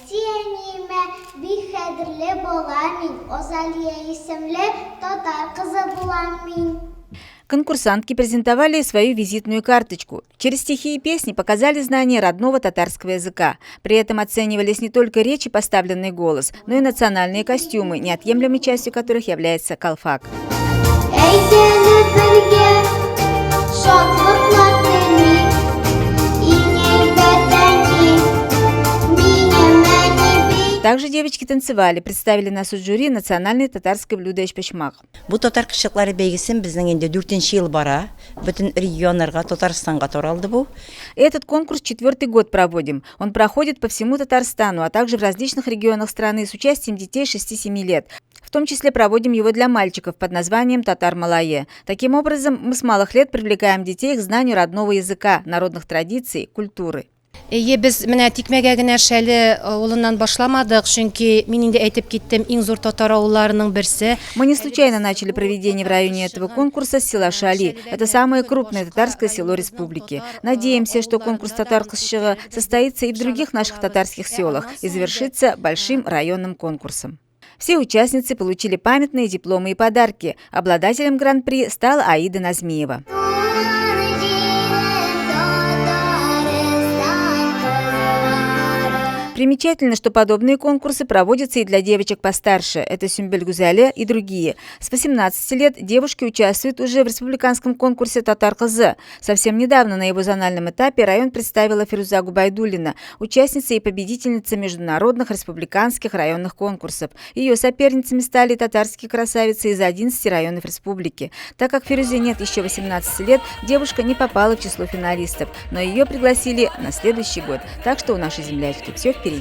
Сиениме бихедрле боламин, Озалия исемле татар кызы буламин. Конкурсантки презентовали свою визитную карточку. Через стихи и песни показали знание родного татарского языка. При этом оценивались не только речь и поставленный голос, но и национальные костюмы, неотъемлемой частью которых является калфак. Также девочки танцевали, представили на суд жюри национальное татарское блюдо эшпешмак. Бу татар кышыклары бәйгесен безнең инде 4-нче ел бара. Бөтен регионнарга, Татарстанга таралды бу. Этот конкурс 4-й год проводим. Он проходит по всему Татарстану, а также в различных регионах страны с участием детей 6-7 лет. В том числе проводим его для мальчиков под названием «Татар-Малае». Таким образом, мы с малых лет привлекаем детей к знанию родного языка, народных традиций, культуры. Biz менә тикмәгә генә шәле улыннан башламадык, чөнки мин инде әйтеп киттем, иң зур татар авылларының берсе. Мы не случайно начали проведение в районе этого конкурса с села Шали. Это самое крупное татарское село республики. Надеемся, что конкурс «Татар кызчыгы» состоится и в других наших татарских селах и завершится большим районным конкурсом. Все участницы получили памятные дипломы и подарки. Обладателем гран-при стала Аида Назмиева. Примечательно, что подобные конкурсы проводятся и для девочек постарше. Это Сюмбель Гузале и другие. С 18 лет девушки участвуют уже в республиканском конкурсе «Татар кызы». Совсем недавно на его зональном этапе район представила Фируза Губайдуллина, участница и победительница международных республиканских районных конкурсов. Ее соперницами стали татарские красавицы из 11 районов республики. Так как Фирузе нет еще 18 лет, девушка не попала в число финалистов, но ее пригласили на следующий год. Так что у нашей землячки все впереди.